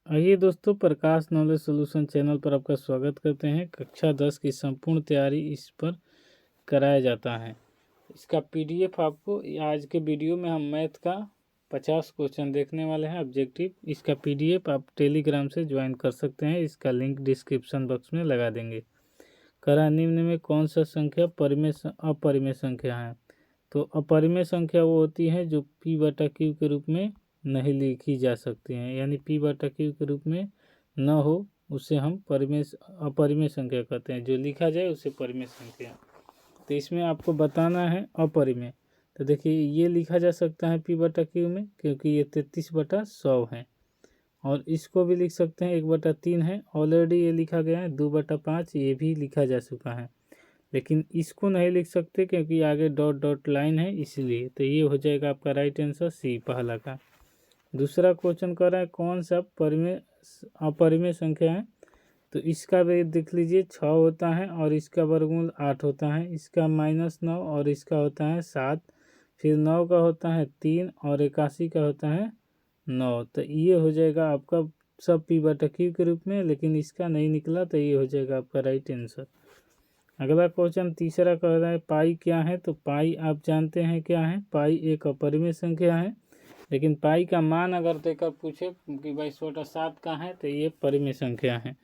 आइए दोस्तों, प्रकाश knowledge solution channel पर आपका स्वागत करते हैं। कक्षा 10 की संपूर्ण तैयारी इस पर कराया जाता है। इसका पीडीएफ आपको आज के वीडियो में हम मैथ का 50 क्वेश्चन देखने वाले हैं ऑब्जेक्टिव। इसका पीडीएफ आप टेलीग्राम से ज्वाइन कर सकते हैं। इसका लिंक डिस्क्रिप्शन बॉक्स में लगा देंगे। करा निम्न में कौन सा संख्या अपरिमेय संख्या है। तो अपरिमेय संख्या वो होती है जो p/q के रूप में नहीं लिखी जा सकती हैं, यानी p/q के रूप में न हो उसे हम अपरिमेय संख्या कहते हैं। जो लिखा जाए उसे परिमेय संख्या। तो इसमें आपको बताना है अपरिमेय। तो देखिए, ये लिखा जा सकता है p/q में, क्योंकि ये 33/100 है। और इसको भी लिख सकते हैं 1/3 है, ऑलरेडी ये लिखा गया है। 2/5 ये भी लिखा जा चुका है, लेकिन इसको नहीं लिख सकते क्योंकि आगे डॉट डॉट लाइन है, इसलिए। तो ये हो जाएगा आपका राइट आंसर सी पहला का। दूसरा क्वेश्चन कर रहा है कौन सा अपरिमेय संख्या है। तो इसका भी देख लीजिए, 6 होता है और इसका वर्गमूल 8 होता है। इसका -9 और इसका होता है 7। फिर 9 का होता है 3 और 81 का होता है 9। तो ये हो जाएगा आपका सब p/q के रूप में, लेकिन इसका नहीं निकला, तो ये हो जाएगा आपका राइट आंसर। अगला क्वेश्चन तीसरा कह रहा है पाई क्या है। तो पाई आप जानते हैं क्या है। पाई एक अपरिमेय संख्या है, लेकिन पाई का मान अगर देकर पूछे कि भाई 1/7 का है, तो ये परिमेय संख्या है।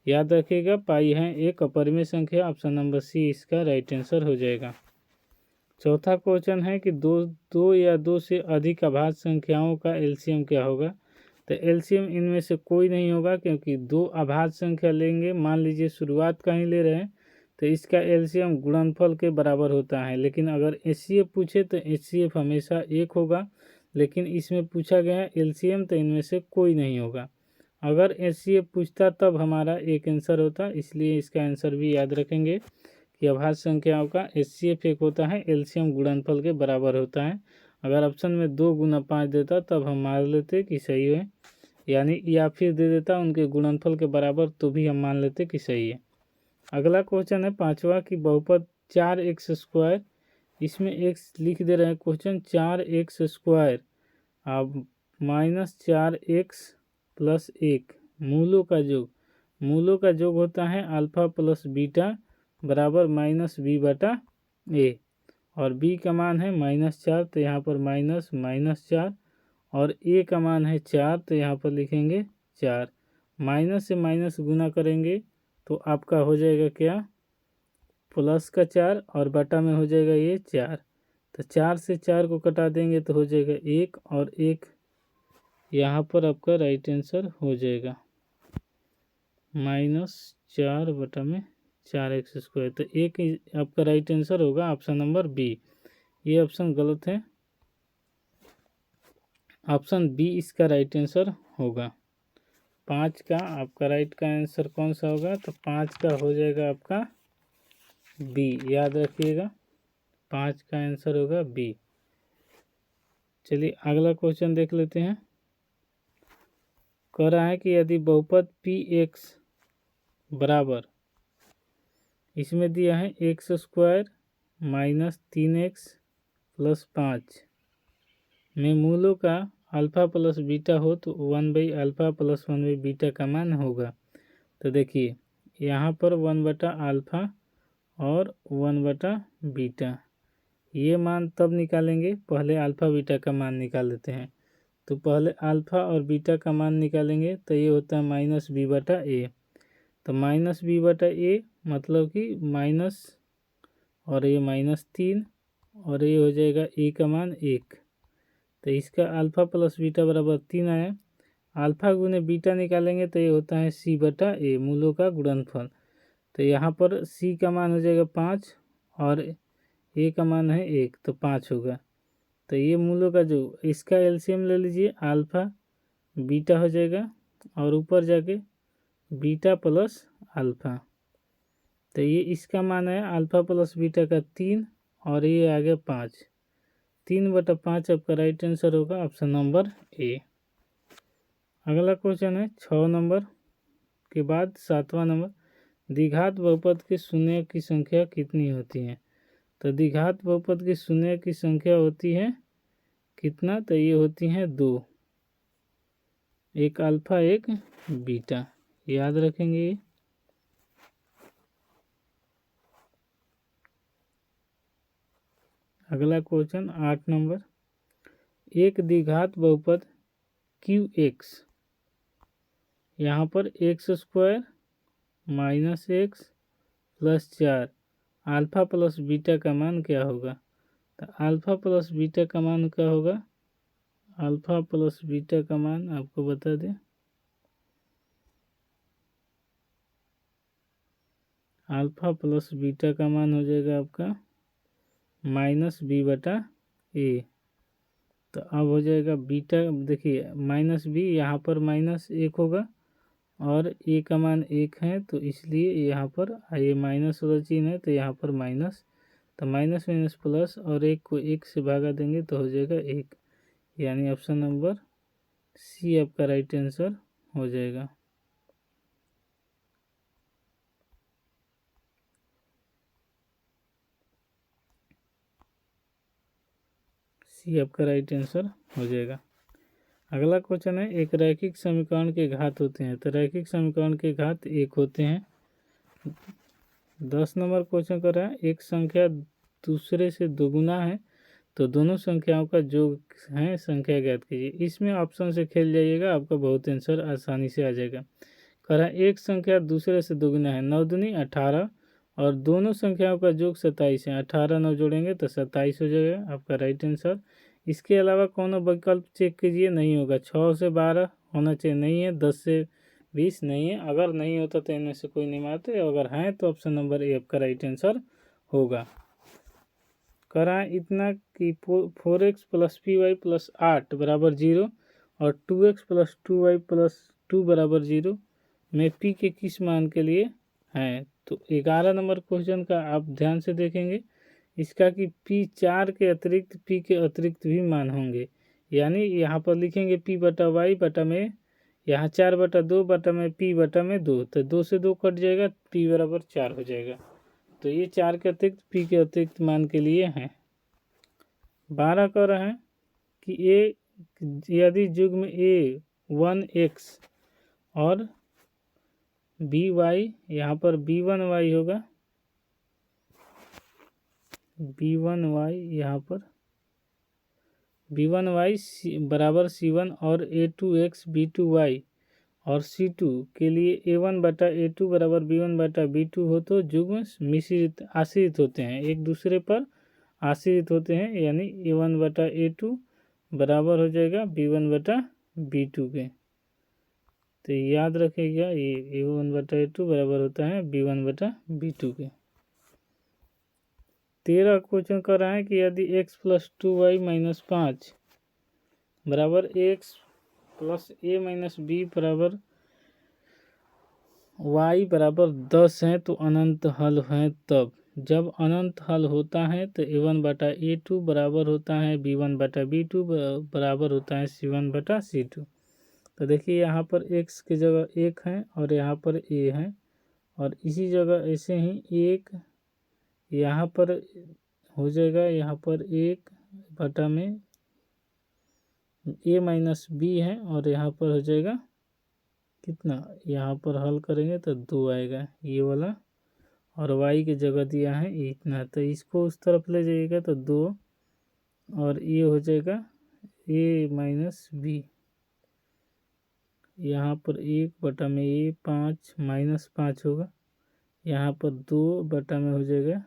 याद रखिएगा, पाई है एक अपरिमेय संख्या। ऑप्शन नंबर सी इसका राइट आंसर हो जाएगा। चौथा क्वेश्चन है कि दो या दो से अधिक अभाज्य संख्याओं का एलसीएम क्या होगा। तो एलसीएम इनमें से कोई नहीं होगा, क्योंकि दो अभाज्य संख्या लेंगे, मान लीजिए शुरुआत का ही ले रहे हैं, तो इसका एलसीएम गुणनफल के बराबर होता है। लेकिन अगर एचसीएफ पूछे तो एचसीएफ हमेशा 1 होगा, लेकिन इसमें पूछा गया है एलसीएम, तो इनमें से कोई नहीं होगा। अगर एचसीएफ पूछता तब हमारा एक आंसर होता, इसलिए इसका आंसर भी याद रखेंगे कि अभाज्य संख्याओं का एचसीएफ 1 होता है, एलसीएम गुणनफल के बराबर होता है। अगर ऑप्शन में 2 × 5 देता तब हम मान लेते कि सही है, यानी या फिर दे देता उनके गुणनफल के बराबर, तो भी हम मान लेते कि सही है। अगला क्वेश्चन है पांचवा कि बहुपद 4x²। इसमें x लिख दे रहे हैं क्वेश्चन 4x²। अब -4x + 1 मूलों का योग होता है अल्फा + बीटा बराबर -b/a। और b का मान है -4, तो यहाँ पर -4। और a का मान है 4, तो यहाँ पर लिखेंगे 4। माइनस से माइनस गुना करेंगे तो आपका हो जाएगा क्या, +4 और बटा में हो जाएगा ये 4। तो 4 से 4 को कटा देंगे तो हो जाएगा 1 और 1। यहाँ पर आपका राइट आंसर हो जाएगा -4/4x²। तो एक आपका राइट आंसर होगा ऑप्शन नंबर बी। ये ऑप्शन गलत है, ऑप्शन बी इसका राइट आंसर होगा। 5 का आपका राइट का आंसर कौन सा होगा। तो 5 का हो जाएगा आपका बी, याद रखिएगा 5 का आंसर होगा बी। चलिए अगला क्वेश्चन देख लेते हैं। कह रहा है कि यदि बहुपद px बराबर, इसमें दिया है x² - 3x + 5 में मूलों का अल्फ़ा + बीटा हो, तो 1/α + 1/बीटा का मान होगा। तो देखिए यहाँ पर 1/α और 1/बीटा, ये मान तब निकालेंगे, पहले अल्फ़ा बीटा का मान निकाल लेते हैं। तो पहले अल्फ़ा और बीटा का मान निकालेंगे, तो ये होता है -b/a। तो -b/a मतलब कि माइनस, और ये -3, और ये हो जाएगा a का मान 1। तो इसका अल्फ़ा + बीटा बराबर 3 आया। अल्फ़ा गुने बीटा निकालेंगे तो ये होता है c/a, मूलों का गुणनफल। तो यहाँ पर c का मान हो जाएगा 5 और a का मान है 1, तो 5 होगा। तो ये मूलों का जो इसका एलसीएम ले लीजिए, अल्फ़ा बीटा हो जाएगा और ऊपर जाके बीटा + अल्फ़ा। तो ये इसका मान है अल्फ़ा + बीटा का 3 और ये आ गया 5। 3/5 आपका राइट आंसर होगा ऑप्शन नंबर ए। अगला क्वेश्चन है 6 नंबर के बाद 7वां नंबर, द्विघात बहुपद के शून्य की संख्या कितनी होती है। तो द्विघात बहुपद की शून्य की संख्या होती है कितना, तो ये होती है 2। एक अल्फ़ा एक बीटा, याद रखेंगे ये। अगला क्वेश्चन 8 नंबर, एक द्विघात बहुपद क्यू एक्स, यहाँ पर x square minus x plus 4, alpha plus beta का मान क्या होगा? तो अल्फ़ा प्लस बीटा का मान क्या होगा? अल्फ़ा प्लस बीटा का मान आपको बता दें, अल्फ़ा प्लस बीटा का मान हो जाएगा आपका माइनस बी बटा ए। तो अब हो जाएगा बीटा, देखिए माइनस बी, यहाँ पर माइनस एक होगा और ए का मान एक है, तो इसलिए यहाँ पर ये माइनस वाला चिन्ह है, तो यहाँ पर माइनस, तो माइनस माइनस प्लस और एक को एक से भागा देंगे तो हो जाएगा एक, यानी ऑप्शन नंबर सी आपका राइट आंसर हो जाएगा। सी आपका राइट आंसर हो जाएगा। अगला क्वेश्चन है, एक रैखिक समीकरण के घात होते हैं, तो रैखिक समीकरण के घात एक होते हैं। 10 नंबर क्वेश्चन कर रहा है, एक संख्या दूसरे से दोगुना है तो दोनों संख्याओं का योग है संख्या ज्ञात कीजिए। इसमें ऑप्शन से खेल जाइएगा, आपका बहुत आंसर आसानी से आ जाएगा। कह रहा है एक संख्या दूसरे से दोगुना है, 9 दूनी 18 और दोनों संख्याओं का योग 27 है, 18 9 जोड़ेंगे तो 27 हो जाएगा आपका राइट आंसर। इसके अलावा कौन विकल्प चेक कीजिए, नहीं होगा। 6 से 12 होना चाहिए, नहीं है। 10 से 20 नहीं है। अगर नहीं होता तो इनमें से कोई नहीं मारते, अगर हैं तो ऑप्शन नंबर ए आपका राइट आंसर होगा। करा इतना कि 4x plus P Y plus 8 बराबर 0 और 2x प्लस 2y प्लस 2 बराबर 0 में p के किस मान के लिए हैं। तो 11 नंबर क्वेश्चन का आप ध्यान से देखेंगे, इसका कि p 4 के अतिरिक्त p के अतिरिक्त भी मान होंगे, यानी यहाँ पर लिखेंगे p बटा वाई बटा में, यहाँ 4 बटा 2 बटा में p बटा में 2, तो 2 से 2 कट जाएगा, p बराबर 4 हो जाएगा। तो ये 4 के अतिरिक्त p के अतिरिक्त मान के लिए हैं। 12 कह रहा है कि ए यदि युग्म a1x और by, यहाँ पर b1y होगा, b1y यहाँ पर b1y बराबर c1 और a2x b2y और c2 के लिए a1 बटा a2 बराबर b1 बटा b2 हो तो युग्म मिश्रित आश्रित होते हैं, एक दूसरे पर आश्रित होते हैं, यानी a1 बटा a2 बराबर हो जाएगा b1 बटा b2 के। तो याद रखिएगा, ये a1 बटा a2 बराबर होता है b1 बटा b2 के। 13 क्वेश्चन कर रहा है कि यदि x प्लस 2y माइनस 5 बराबर x plus a minus b बराबर y बराबर 10 है तो अनंत हल है, तब जब अनंत हल होता है तो a1 बटा a2 बराबर होता है b1 बटा b2 बराबर होता है c1 बटा c2। तो देखिए यहाँ पर x की जगह 1 है और यहाँ पर a है, और इसी जगह ऐसे ही 1 यहाँ पर हो जाएगा, यहाँ पर 1 बटा में a माइनस b है और यहाँ पर हो जाएगा कितना, यहाँ पर हल करेंगे तो 2 आएगा ये वाला, और y की जगह दिया है इतना, तो इसको उस तरफ ले जाइएगा तो 2 और ये हो जाएगा a माइनस b, यहाँ पर 1 बटा में a 5 माइनस 5 होगा, यहाँ पर 2 बटा में हो जाएगा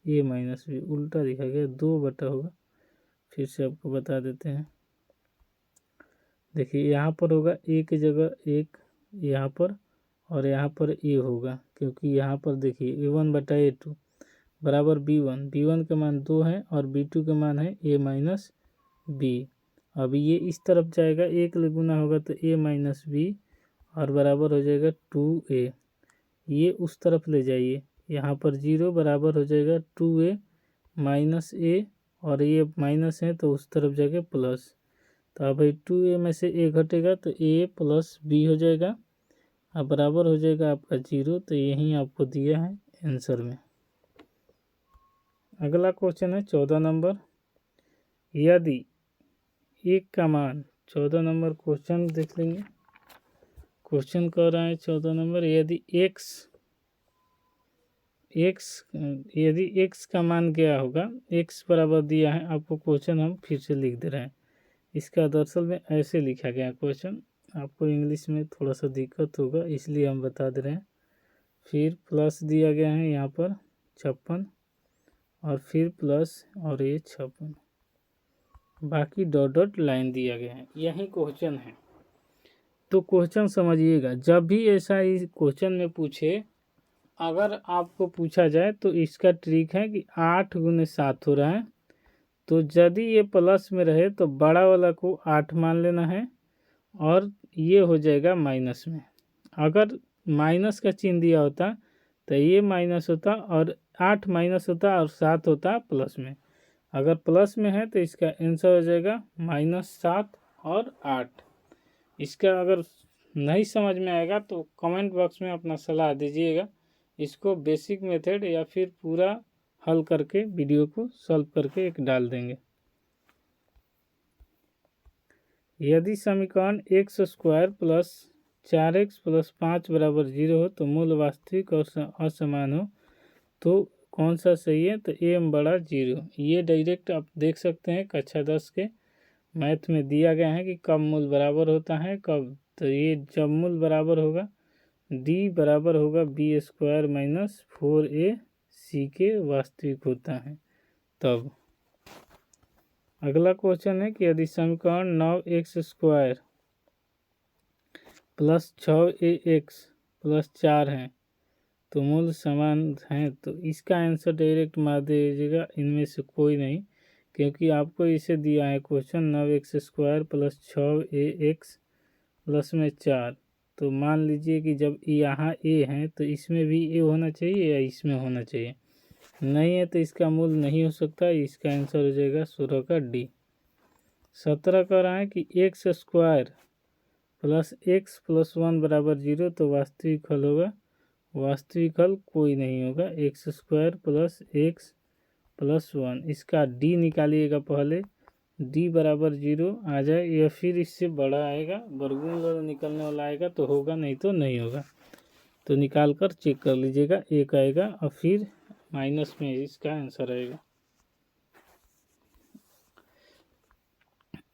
a माइनस b, उल्टा दिखा गया, 2 बटा होगा। फिर से आपको बता देते हैं, देखिए यहाँ पर होगा a की जगह 1 यहाँ पर, और यहाँ पर a होगा, क्योंकि यहाँ पर देखिए a1 बटा a2 बराबर b1 का मान 2 है और b2 का मान है a माइनस b। अब ये इस तरफ जाएगा, 1 ले गुना होगा तो a माइनस b और बराबर हो जाएगा 2a। ये उस तरफ ले जाइए, यहाँ पर 0 बराबर हो जाएगा 2a माइनस a, और ये माइनस है तो उस तरफ जाके प्लस, तो अब भाई 2a में से a घटेगा तो a प्लस b हो जाएगा, अब बराबर हो जाएगा आपका 0। तो यही आपको दिया है आंसर में। अगला क्वेश्चन है 14 नंबर, यदि 1 का मान 14 नंबर क्वेश्चन देख लेंगे। क्वेश्चन कह रहा है 14 नंबर, यदि x का मान क्या होगा, x बराबर दिया है आपको क्वेश्चन, हम फिर से लिख दे रहे हैं। इसका दरअसल में ऐसे लिखा गया क्वेश्चन, आपको इंग्लिश में थोड़ा सा दिक्कत होगा इसलिए हम बता दे रहे हैं। फिर प्लस दिया गया है यहाँ पर 56 और फिर प्लस और ये 56, बाकी डॉट डॉट लाइन दिया गया है, यही क्वेश्चन है। तो क्वेश्चन समझिएगा, जब भी ऐसा इस क्वेश्चन में पूछे, अगर आपको पूछा जाए तो इसका ट्रिक है कि 8 गुने 7 हो रहा है, तो यदि ये प्लस में रहे तो बड़ा वाला को 8 मान लेना है और ये हो जाएगा माइनस में। अगर माइनस का चिन्ह दिया होता तो ये माइनस होता और 8 माइनस होता और 7 होता प्लस में। अगर प्लस में है तो इसका आंसर हो जाएगा -7 और 8। इसका अगर नहीं समझ में आएगा तो कमेंट बॉक्स में अपना सलाह दीजिएगा, इसको बेसिक मेथड या फिर पूरा हल करके वीडियो को सॉल्व करके एक डाल देंगे। यदि समीकरण x² प्लस 4x प्लस 5 बराबर 0 हो तो मूल वास्तविक और असमान हो तो कौन सा सही है, तो m बड़ा 0। ये डायरेक्ट आप देख सकते हैं कक्षा 10 के मैथ में दिया गया है कि कब मूल बराबर होता है, कब, तो ये जब मूल बराबर होगा d बराबर होगा b² माइनस 4ac के वास्तविक होता है तब। अगला क्वेश्चन है कि यदि समीकरण 9x² प्लस 6ax प्लस 4 है तो मूल समान हैं, तो इसका आंसर डायरेक्ट मार दीजिएगा, इनमें से कोई नहीं, क्योंकि आपको इसे दिया है question 9x² plus 6ax plus में 4, तो मान लीजिए कि जब यहाँ a है तो इसमें भी a होना चाहिए या इसमें होना चाहिए, नहीं है तो इसका मूल नहीं हो सकता, इसका आंसर हो जाएगा 16 का D। 17 कह रहा है कि x² प्लस x प्लस 1 बराबर 0 तो वास्तविक हल होगा, वास्तविक हल कोई नहीं होगा, x² प्लस x प्लस 1, इसका D निकालिएगा, पहले D बराबर 0 आ जाए या फिर इससे बड़ा आएगा, वर्गमूल निकलने वाला आएगा तो होगा, नहीं तो नहीं होगा, तो निकाल कर चेक कर लीजिएगा, एक आएगा और फिर माइनस में इसका आंसर आएगा।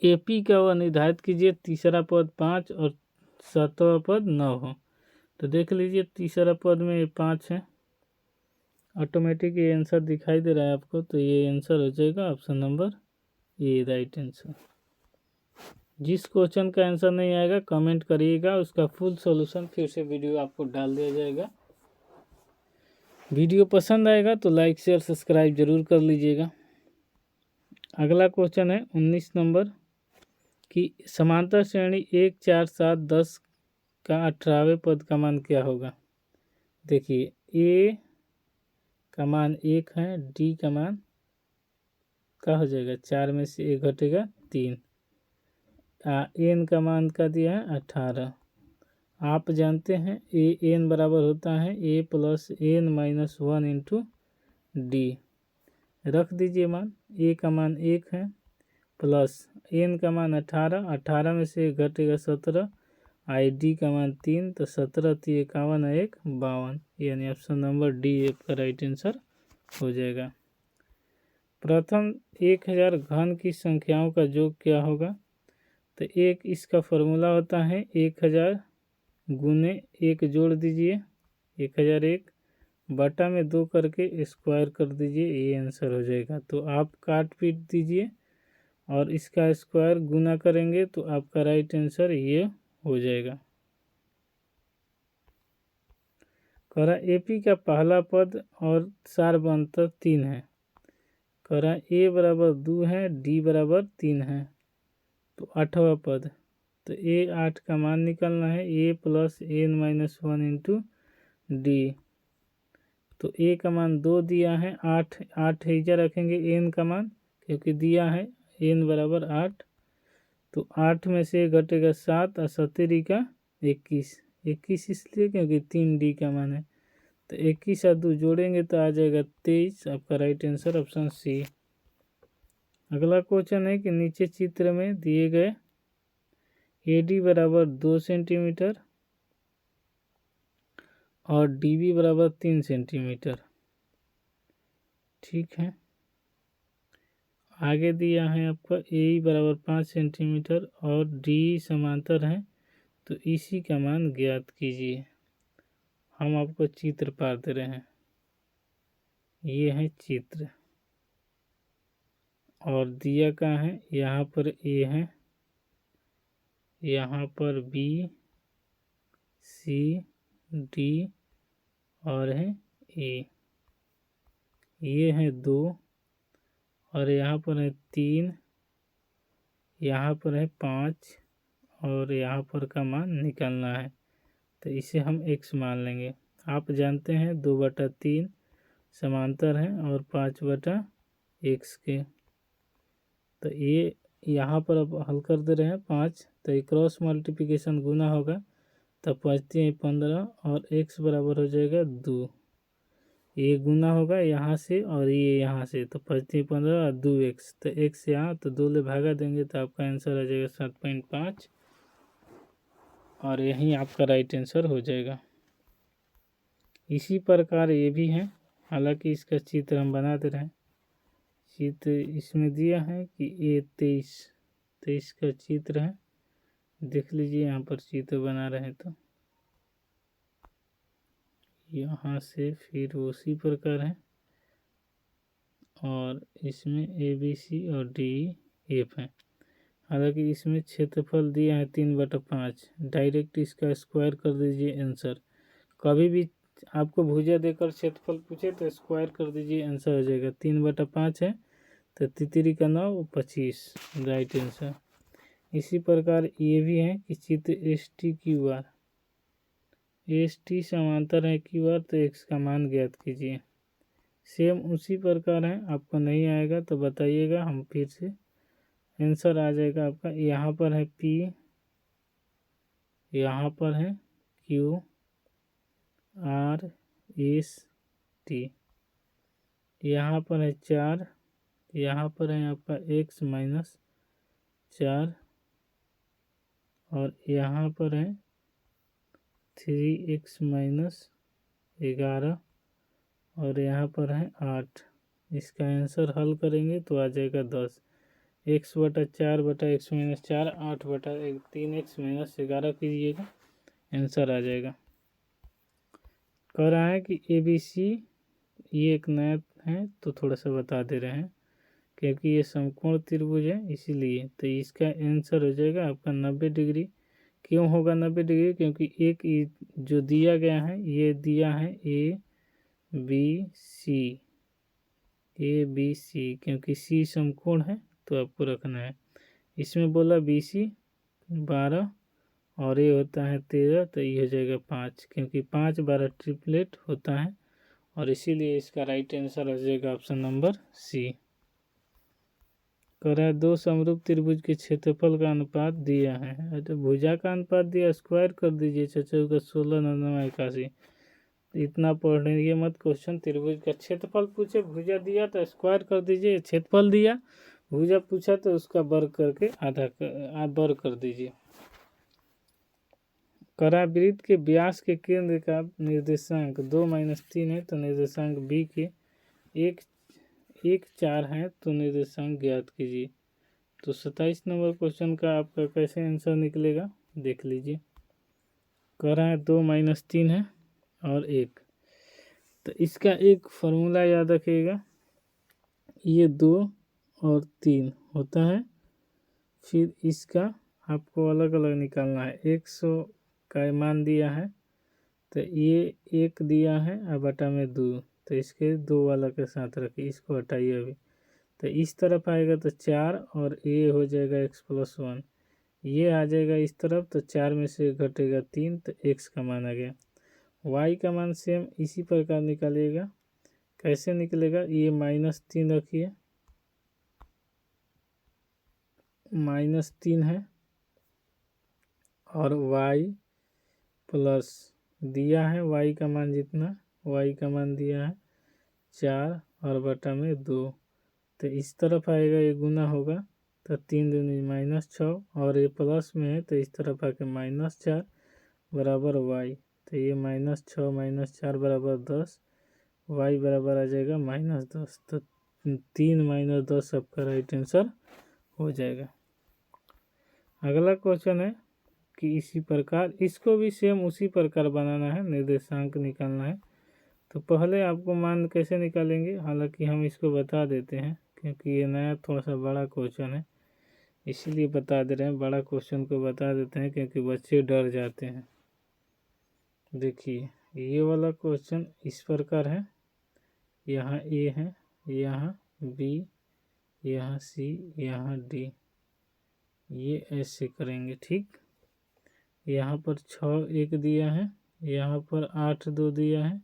AP का वह निर्धारित कीजिए तीसरा पद 5 और 7वां पद 9 हो, तो देख लीजिए तीसरा पद में ये 5 है, ऑटोमेटिक ये आंसर दिखाई दे रहा है आपको, तो ये आंसर हो जाएगा option number A, right answer. जिस क्वेश्चन का आंसर नहीं आएगा कमेंट करिएगा, उसका फुल सॉल्यूशन फिर से वीडियो आपको डाल दिया जाएगा। वीडियो पसंद आएगा तो लाइक शेयर सब्सक्राइब जरूर कर लीजिएगा। अगला क्वेश्चन है 19 नंबर कि समांतर श्रेणी 1 4 7 10 का 18वें पद का मान क्या होगा। देखिए a का मान 1 है, d का मान क्या हो जाएगा, 4 में से 1 घटेगा 3, n का मान का दिया है 18। आप जानते हैं n बराबर होता है a plus n minus 1 into D, रख दीजिए मान, a का मान 1 है प्लस n का मान 18, 18 में से घटेगा 17, डी का मान 3, तो 17 × 51 है 52, यानी ऑप्शन नंबर डी आपका राइट आंसर हो जाएगा। प्रथम 1000 घन की संख्याओं का योग क्या होगा, तो एक इसका फॉर्मूला होता है 1000 गुने 1 जोड़ दीजिए 1001 बटा में 2 करके स्क्वायर कर दीजिए, ये आंसर हो जाएगा। तो आप काट पीट दीजिए और इसका स्क्वायर गुना करेंगे तो आपका राइट आंसर ये हो जाएगा। करा एपी का पहला पद और सार अंतर 3 है, करा ए बराबर 2 है, डी बराबर 3 है, तो 8वां पद, तो ए 8 का मान निकालना है, a plus n minus 1 into d, तो ए का मान 2 दिया है, 8 इधर रखेंगे n का मान क्योंकि दिया है n बराबर 8, तो 8 में से घटेगा 7 और 17 का 21 इसलिए क्योंकि 3 डी का मान है, तो 21 और 2 जोड़ेंगे तो आ जाएगा 23, आपका राइट आंसर ऑप्शन सी। अगला क्वेश्चन है कि नीचे चित्र में दिए गए AD बराबर 2 सेंटीमीटर और DB बराबर 3 सेंटीमीटर। ठीक है, आगे दिया है आपका AE बराबर 5 सेंटीमीटर और DE समांतर है, तो इसी का मान ज्ञात कीजिए। हम आपको चित्र पार दे रहे हैं, ये है चित्र, और दिया कहाँ है, यहाँ पर A है, यहाँ पर B, C, D और है A। ये है 2 और यहाँ पर है 3, यहाँ पर है 5 और यहाँ पर का मान निकालना है, तो इसे हम x मान लेंगे। आप जानते हैं 2/3 समांतर है और 5/x के, तो ये यहाँ पर अब हल कर दे रहे हैं 5, तो ये क्रॉस मल्टीप्लिकेशन गुना होगा, तब 5×3 15 और x बराबर हो जाएगा 2। ये गुना होगा यहाँ से और ये यहाँ से, तो 5×3 15 और 2x, तो x यहाँ, तो 2 ले भागा देंगे तो आपका आंसर आ जाएगा 7.5 और यही आपका राइट आंसर हो जाएगा। इसी प्रकार ये भी है, हालांकि इसका चित्र हम बना दे रहे हैं। चित्र इसमें दिया है कि ये 23 का चित्र है, देख लीजिए यहाँ पर चित्र बना रहे हैं, तो यहाँ से फिर उसी प्रकार है और इसमें ABC और DEF है। हालांकि इसमें क्षेत्रफल दिया है 3/5, डायरेक्ट इसका स्क्वायर कर दीजिए आंसर। कभी भी आपको भुजा देकर क्षेत्रफल पूछे तो स्क्वायर कर दीजिए, आंसर हो जाएगा। 3/5 है तो 3×3 का 9, 25 राइट आंसर। इसी प्रकार ये भी है कि चित्र STQR, ST समांतर है QR, तो x का मान ज्ञात कीजिए। सेम उसी प्रकार है, आपको नहीं आएगा तो बताइएगा, हम फिर से आंसर आ जाएगा आपका। यहाँ पर है P, यहाँ पर है Q R S T, यहाँ पर है 4, यहाँ पर है आपका x - 4 और यहाँ पर है 3x - 11 और यहाँ पर है 8। इसका आंसर हल करेंगे तो आ जाएगा 10। x/4/x - 4 8/3x - 11 कीजिएगा, आंसर आ जाएगा। कह रहा है कि ABC, ये एक नया है तो थोड़ा सा बता दे रहे हैं, क्योंकि ये समकोण त्रिभुज है इसीलिए, तो इसका आंसर हो जाएगा आपका 90 डिग्री। क्यों होगा 90 डिग्री? क्योंकि एक जो दिया गया है, ये दिया है ABC, क्योंकि C समकोण है तो आपको रखना है। इसमें बोला BC 12 और ये होता है 13, तो ये हो जाएगा 5, क्योंकि 5 12 ट्रिपलेट होता है और इसीलिए इसका राइट आंसर हो जाएगा ऑप्शन नंबर C। कह रहा है 2 समरूप त्रिभुज के क्षेत्रफल का अनुपात दिया है, तो भुजा का अनुपात दिया, स्क्वायर कर दीजिए। 4 का 16 9 81, इतना पढ़िए मत क्वेश्चन। त्रिभुज का क्षेत्रफल पूछे, भुजा दिया तो स्क्वायर कर दीजिए, क्षेत्रफल दिया भुजा पूछा तो उसका वर्ग करके आधा वर्ग कर दीजिए। वृत्त के व्यास के केंद्र का निर्देशांक 2 - 3 है, तो निर्देशांक B के 1 4 है, तो निर्देशांक ज्ञात कीजिए। तो 27 नंबर क्वेश्चन का आपका कैसे आंसर निकलेगा देख लीजिए। कह रहा है 2 - 3 है और 1, तो इसका एक फार्मूला याद रखिएगा, ये 2 और 3 होता है, फिर इसका आपको अलग अलग निकालना है। 100 का मान दिया है, तो ये 1 दिया है और बटा में 2, तो इसके 2 वाला के साथ रखिए, इसको हटाइए अभी, तो इस तरफ आएगा तो 4 और ये हो जाएगा x+1, ये आ जाएगा इस तरफ, तो 4 में से घटेगा 3, तो x का मान आ गया। y का मान सेम इसी प्रकार निकालिएगा। कैसे निकलेगा? ये -3 रखिए, -3 है और y प्लस दिया है y का मान जितना, y का मान दिया है 4 और बटा में 2, तो इस तरफ आएगा, ये गुना होगा तो 3 दूनी -6, और ये प्लस में है तो इस तरफ आके -4 बराबर y। तो ये -6 -4 बराबर 10, y बराबर आ जाएगा -10। तो 3 - 10 आपका राइट आंसर हो जाएगा। अगला क्वेश्चन है कि इसी प्रकार इसको भी सेम उसी प्रकार बनाना है, निर्देशांक निकालना है। तो पहले आपको मान कैसे निकालेंगे, हालांकि हम इसको बता देते हैं क्योंकि ये नया थोड़ा सा बड़ा क्वेश्चन है, इसीलिए बता दे रहे हैं। बड़ा क्वेश्चन को बता देते हैं क्योंकि बच्चे डर जाते हैं। देखिए ये वाला क्वेश्चन इस प्रकार है, यहाँ ए है, यहाँ बी, यहाँ सी, यहाँ डी, ये ऐसे करेंगे। ठीक, यहाँ पर 6 1 दिया है, यहाँ पर 8 2 दिया है,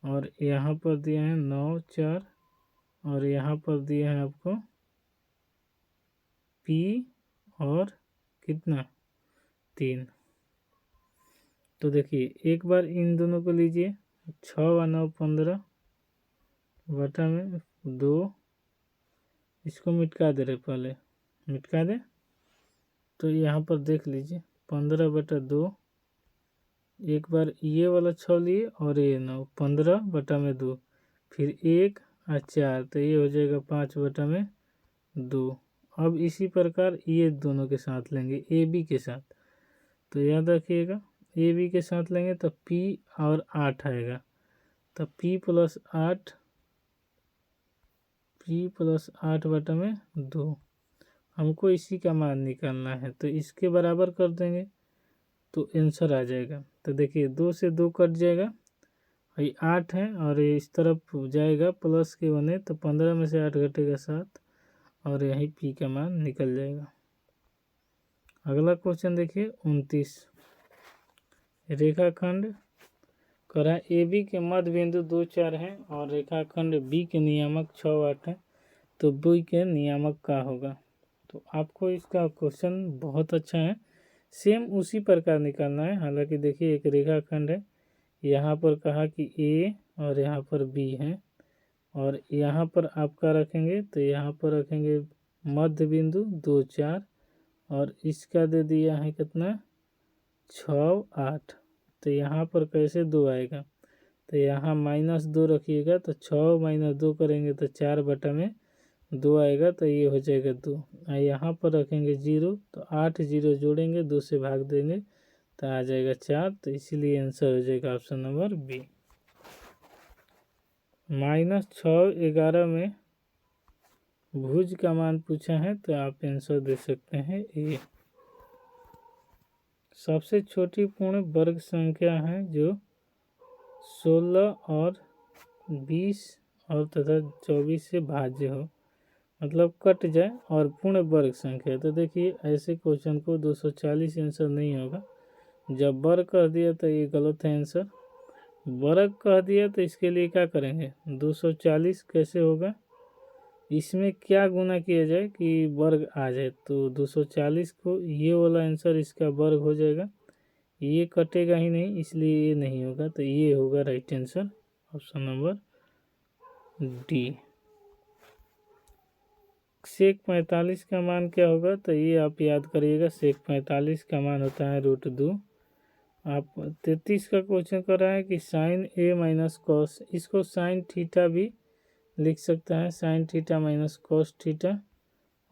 और यहाँ पर दिया है 9 4, और यहाँ पर दिया है आपको P और कितना 3। तो देखिए एक बार इन दोनों को लीजिए, 6 व 9 15 बटा में 2, इसको मिटका दे रहे, पहले मिटका दे। तो यहाँ पर देख लीजिए 15 बटा 2, एक बार ये वाला 6 लिए और ये 9, 15 बटा में 2, फिर 1 और 4, तो ये हो जाएगा 5 बटा में 2। अब इसी प्रकार ये दोनों के साथ लेंगे, ए बी के साथ। तो याद रखिएगा ए बी के साथ लेंगे तो P और 8 आएगा, तो P + 8 बटा में 2। हमको इसी का मान निकालना है, तो इसके बराबर कर देंगे तो आंसर आ जाएगा। तो देखिए 2 से 2 कट जाएगा, ये 8 है और ये इस तरफ जाएगा प्लस के बने, तो 15 में से 8 घटेगा 7, और यही P का मान निकल जाएगा। अगला क्वेश्चन देखिए 29। रेखाखंड करा ए बी के मध्य बिंदु 2 4 है और रेखाखंड बी के नियामक 6 8 है, तो बी के नियामक का होगा। तो आपको इसका क्वेश्चन बहुत अच्छा है, सेम उसी प्रकार निकालना है। हालांकि देखिए एक रेखाखंड है, यहाँ पर कहा कि ए और यहाँ पर बी है, और यहाँ पर आपका रखेंगे तो यहाँ पर रखेंगे मध्य बिंदु 2 4, और इसका दे दिया है कितना 6 8। तो यहाँ पर कैसे 2 आएगा, तो यहाँ -2 रखिएगा, तो 6 - 2 करेंगे तो 4 बटा में 2 आएगा, तो ये हो जाएगा 2। यहाँ पर रखेंगे 0, तो 8 0 जोड़ेंगे, 2 से भाग देंगे तो आ जाएगा 4। तो इसीलिए आंसर हो जाएगा ऑप्शन नंबर बी। -6 11 में भुज का मान पूछा है, तो आप आंसर दे सकते हैं ए। सबसे छोटी पूर्ण वर्ग संख्या है जो 16 और 20 और तथा 24 से भाज्य हो, मतलब कट जाए और पूर्ण वर्ग संख्या। तो देखिए ऐसे क्वेश्चन को 240 आंसर नहीं होगा। जब वर्ग कह दिया तो ये गलत है आंसर, वर्ग कह दिया तो इसके लिए क्या करेंगे 240 कैसे होगा, इसमें क्या गुना किया जाए कि वर्ग आ जाए। तो 240 को ये वाला आंसर इसका वर्ग हो जाएगा, ये कटेगा ही नहीं, इसलिए ये नहीं होगा। तो ये होगा right answer option number D. Sec 45 का मान क्या होगा, तो ये आप याद करिएगा, सेक 45 का मान होता है √2। आप 33 का क्वेश्चन कर रहा है कि साइन ए माइनस कॉस, इसको साइन थीटा भी लिख सकता है, sine theta minus cos theta,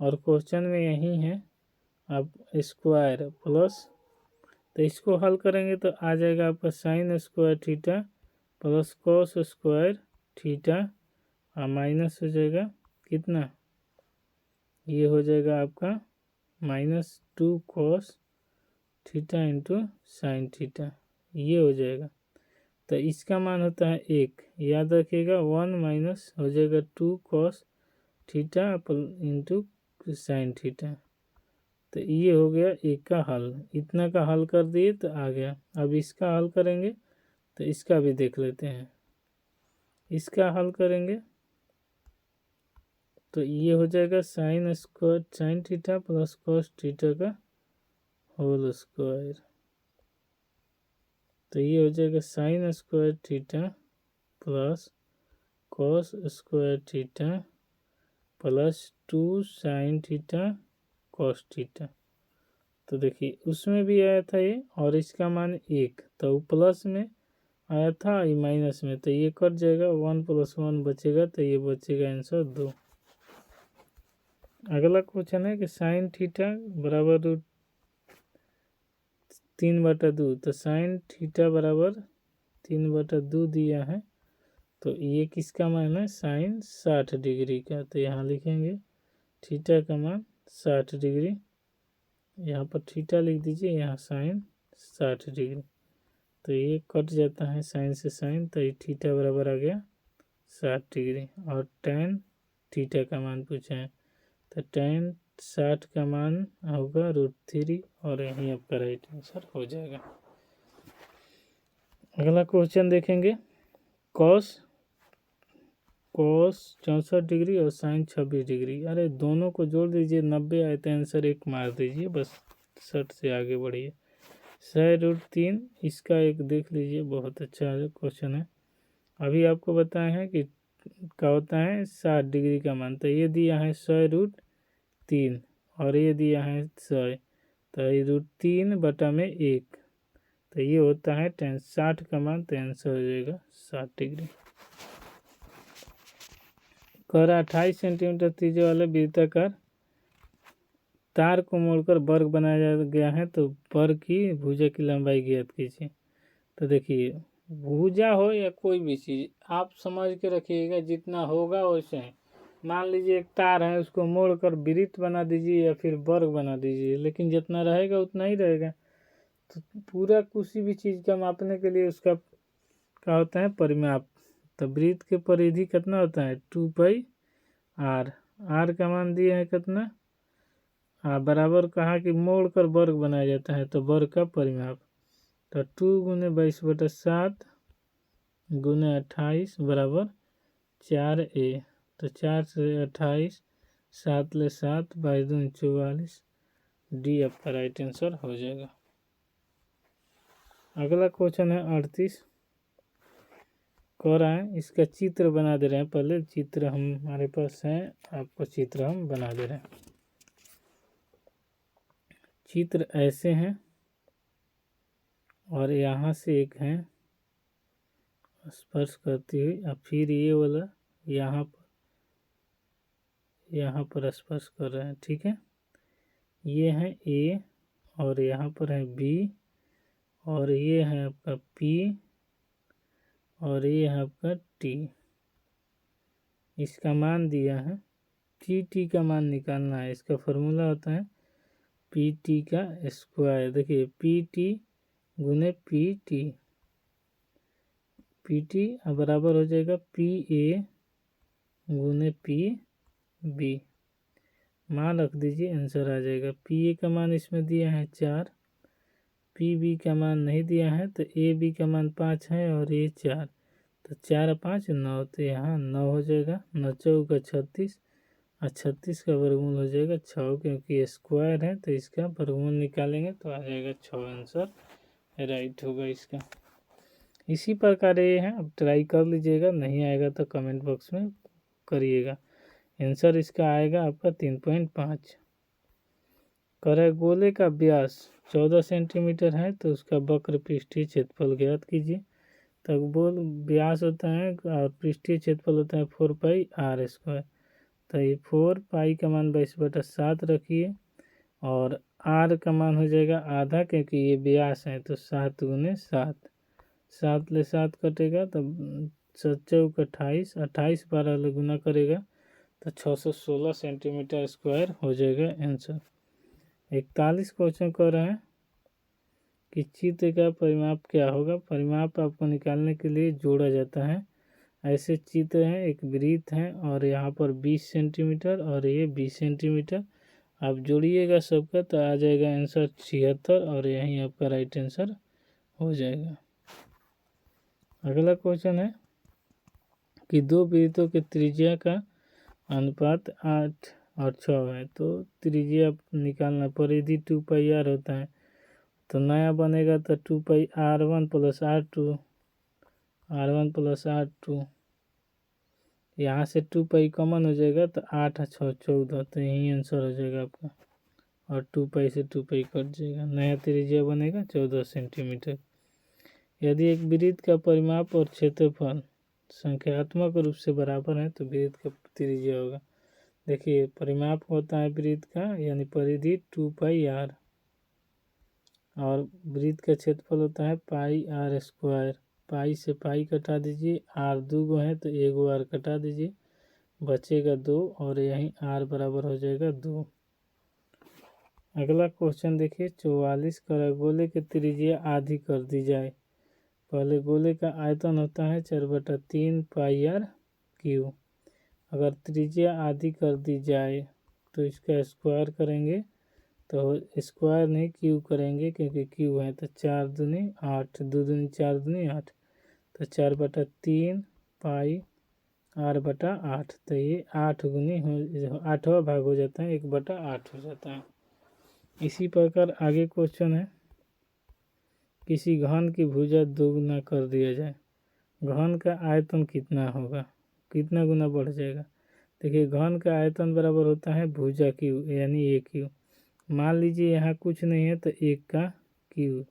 और क्वेश्चन में यही है अब स्क्वायर प्लस। तो इसको हल करेंगे तो आ जाएगा आपका sine square theta plus cos square theta, और माइनस हो जाएगा कितना, ये हो जाएगा आपका -2 cos theta into sine theta, ये हो जाएगा। तो इसका मान होता है 1, याद रखिएगा 1 माइनस हो जाएगा 2 cos theta into sine theta. तो ये हो गया एक का हल, इतना का हल कर दिए तो आ गया। अब इसका हल करेंगे तो इसका भी देख लेते हैं, इसका हल करेंगे तो ये हो जाएगा sine square sine theta plus cos theta का होल स्क्वायर। तो ये हो जाएगा sine square theta plus cos square theta +2 sine theta cos theta. तो देखिए उसमें भी आया था ये, और इसका मान 1, तो प्लस में आया था, ये माइनस में, तो ये कट जाएगा, 1 + 1 बचेगा, तो ये बचेगा आंसर 2। अगला क्वेश्चन है कि साइन थीटा बराबर √3/2, तो साइन थीटा बराबर 3/2 दिया है, तो ये किसका मान है, साइन 60 डिग्री का। तो यहाँ लिखेंगे थीटा का मान 60 डिग्री, यहाँ पर थीटा लिख दीजिए, यहाँ साइन 60 डिग्री, तो ये कट जाता है साइन से साइन, तो ये थीटा बराबर आ गया 60 डिग्री। और tan थीटा का मान पूछा है, तो tan 60 का मान होगा √3, और यहीं आपका राइट आंसर हो जाएगा। अगला क्वेश्चन देखेंगे, कॉस 64 डिग्री और साइन 26 डिग्री। अरे दोनों को जोड़ दीजिए, 90 आए तो आंसर 1 मार दीजिए, बस 60 से आगे बढ़िए। 100√3, इसका एक देख लीजिए, बहुत अच्छा क्वेश्चन है। अभी आपको बताए हैं कि क्या होता है 60 डिग्री का मान, तो ये दिया है 100√3 और ये दिया है 100, तो ये √3/1, तो ये होता है tan 60 का मान, तो आंसर हो जाएगा 60 डिग्री। कर 28 सेंटीमीटर त्रिज्या वाले वृत्ताकार तार को मोड़कर वर्ग बनाया गया है, तो वर्ग की भुजा की लंबाई ज्ञात कीजिए। तो देखिए भुजा हो या कोई भी चीज़ आप समझ के रखिएगा, जितना होगा वैसे है। मान लीजिए एक तार है, उसको मोड़कर वृत्त बना दीजिए या फिर वर्ग बना दीजिए, लेकिन जितना रहेगा उतना ही रहेगा। तो पूरा किसी भी चीज़ का मापने के लिए उसका क्या होता है, परिमाप। तो वृत्त के परिधि कितना होता है, 2πr। r का मान दिया है कितना, बराबर कहा कि मोड़ कर वर्ग बनाया जाता है, तो वर्ग का परिमाप। तो 2 × 22/7 × 28 बराबर 4a। तो 4 से 28, 7 ले 7, 22 दूनी 44, डी आपका राइट आंसर हो जाएगा। अगला क्वेश्चन है 38, कह रहा है, इसका चित्र बना दे रहे हैं। पहले चित्र हमारे पास है, आपको चित्र हम बना दे रहे हैं। चित्र ऐसे हैं, और यहाँ से एक है स्पर्श करती हुई, और फिर ये वाला यहाँ पर स्पर्श कर रहे हैं, ठीक है। ये है ए, और यहाँ पर है बी, और ये है आपका पी, और ये है आपका टी। इसका मान दिया है, टी का मान निकालना है। इसका फॉर्मूला होता है पी का स्क्वायर। देखिए पी बराबर हो जाएगा PA × PB। मान रख दीजिए, आंसर आ जाएगा। PA का मान इसमें दिया है 4, PB का मान नहीं दिया है, तो AB का मान 5 है, और ये 4, तो 4 5 9, तो यहाँ 9 हो जाएगा। 9 चौका 36, और 36 का वर्गमूल हो जाएगा 6, क्योंकि ये स्क्वायर है, तो इसका वर्गमूल निकालेंगे तो आ जाएगा 6, आंसर राइट होगा इसका। इसी प्रकार ये है, अब ट्राई कर लीजिएगा, नहीं आएगा तो कमेंट बॉक्स में करिएगा। आंसर इसका आएगा आपका 3.5। करे गोले का व्यास 14 सेंटीमीटर है, तो उसका वक्र पृष्ठीय क्षेत्रफल ज्ञात कीजिए। तो बोल व्यास होता है और पृष्ठीय क्षेत्रफल होता है 4πr²। तो ये 4π का मान 22/7 रखिए, और r का मान हो जाएगा आधा, क्योंकि ये व्यास है, तो 7 × 7, 7 ले 7 कटेगा, तो 7 चौका 28, 28 12 ले गुना करेगा, तो 616 सेंटीमीटर स्क्वायर हो जाएगा आंसर। 41 क्वेश्चन कर रहा है कि चित्र का परिमाप क्या होगा। परिमाप आपको निकालने के लिए जोड़ा जाता है। ऐसे चित्र हैं, एक वृत्त है, और यहाँ पर 20 सेंटीमीटर और ये 20 सेंटीमीटर। आप जोड़िएगा सबका, तो आ जाएगा आंसर 76, और यहीं आपका राइट आंसर हो जाएगा। अगला क्वेश्चन है कि दो वृत्तों के त्रिज्या का अनुपात 8 और 6 है, तो त्रिज्या निकालना। परिधि 2πr होता है, तो नया बनेगा तो 2πr1 + r2, r1 + r2, यहाँ से 2 पाई कॉमन हो जाएगा तो 8 और 6 14, तो यही आंसर हो जाएगा आपका। और 2 पाई से 2 पाई कट जाएगा, नया त्रिज्या बनेगा 14 सेंटीमीटर। यदि एक वृत्त का परिमाप और क्षेत्रफल संख्यात्मक रूप से बराबर है तो वृत्त का त्रिज्या होगा। देखिए परिमाप होता है वृत्त का यानी परिधि 2 पाई आर, और वृत्त का क्षेत्रफल होता है पाई आर स्क्वायर। पाई से पाई कटा दीजिए, आर 2 गो है तो 1 आर कटा दीजिए, बचेगा 2, और यहीं आर बराबर हो जाएगा 2। अगला क्वेश्चन देखिए 44 का गोले की त्रिज्या आधी कर दी जाए। पहले गोले का आयतन होता है 4/3 पाई आर क्यू। अगर त्रिज्या आधी कर दी जाए तो इसका स्क्वायर करेंगे, तो स्क्वायर नहीं क्यू करेंगे क्योंकि क्यू है, तो 4 दूनी 8, 2 दूनी 4 दूनी 8, तो 4/3 पाई r/8, तो ये 8 गुनी 8वां भाग हो जाता है, 1/8 हो जाता है। इसी प्रकार आगे क्वेश्चन है, किसी घन की भुजा 2 गुना कर दिया जाए, घन का आयतन कितना होगा, कितना गुना बढ़ जाएगा। देखिए घन का आयतन बराबर होता है भुजा क्यू यानी ए क्यू। मान लीजिए यहाँ कुछ नहीं है तो 1 का क्यू,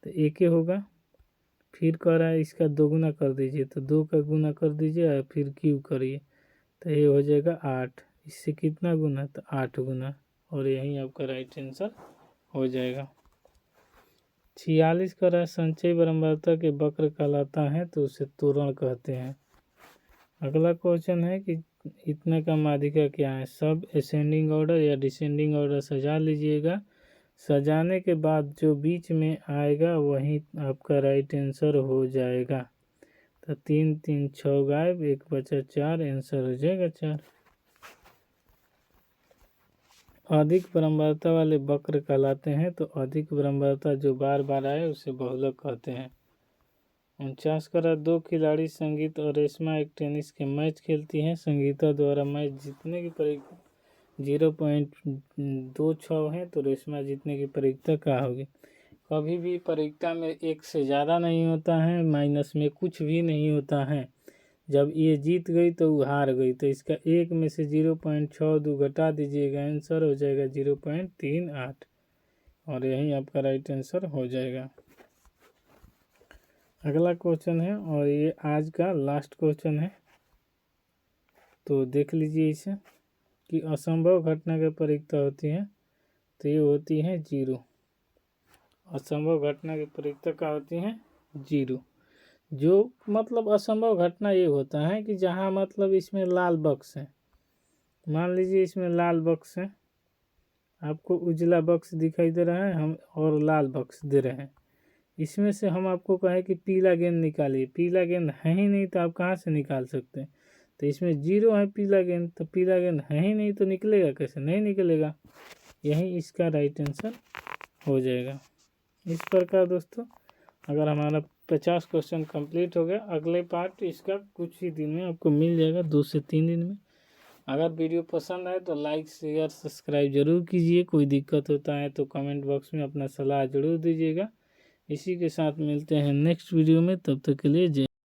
तो 1 होगा। फिर कह रहा है इसका 2 गुना कर दीजिए, तो 2 का गुना कर दीजिए और फिर क्यू करिए, तो ये हो जाएगा 8। इससे कितना गुना, तो 8 गुना, और यही आपका राइट आंसर हो जाएगा। 46 का रहा संचय बारंबारता के वक्र कहलाता है तो उसे त्वरण कहते हैं। अगला क्वेश्चन है कि इतना का माध्यिका क्या है। सब असेंडिंग ऑर्डर या डिसेंडिंग ऑर्डर सजा लीजिएगा, सजाने के बाद जो बीच में आएगा वही आपका राइट आंसर हो जाएगा। तो 3 3 6 गायब, 1 बचा 4, आंसर हो जाएगा 4। अधिक बारंबारता वाले वक्र कहलाते हैं तो अधिक बारंबारता जो बार बार आए उसे बहुलक कहते हैं। 49 का 2 खिलाड़ी संगीत और रेशमा एक टेनिस के मैच खेलती हैं। संगीता द्वारा मैच जीतने की 0.26 है तो रेशमा जीतने की परीक्षा क्या होगी। कभी भी परीक्षा में 1 से ज़्यादा नहीं होता है, माइनस में कुछ भी नहीं होता है। जब ये जीत गई तो वो हार गई, तो इसका 1 में से 0.62 घटा दीजिएगा, आंसर हो जाएगा 0.38, और यही आपका राइट आंसर हो जाएगा। अगला क्वेश्चन है और ये आज का लास्ट क्वेश्चन है, तो देख लीजिए इसे कि असंभव घटना की परीक्षा होती है तो ये होती है 0। असंभव घटना की परीक्षा क्या होती है 0। जो मतलब असंभव घटना ये होता है कि जहाँ मतलब इसमें लाल बक्स है, मान लीजिए इसमें लाल बक्स है, आपको उजला बक्स दिखाई दे रहा है, हम और लाल बक्स दे रहे हैं, इसमें से हम आपको कहें कि पीला गेंद निकालिए, पीला गेंद है ही नहीं तो आप कहाँ से निकाल सकते हैं। तो इसमें 0 है पीला गेंद, तो पीला गेंद है ही नहीं तो निकलेगा कैसे, नहीं निकलेगा। यही इसका राइट आंसर हो जाएगा। इस प्रकार दोस्तों अगर हमारा 50 क्वेश्चन कंप्लीट हो गया, अगले पार्ट इसका कुछ ही दिन में आपको मिल जाएगा, 2 से 3 दिन में। अगर वीडियो पसंद आए तो लाइक शेयर सब्सक्राइब जरूर कीजिए। कोई दिक्कत होता है तो कमेंट बॉक्स में अपना सलाह जरूर दीजिएगा। इसी के साथ मिलते हैं नेक्स्ट वीडियो में, तब तक के लिए जय।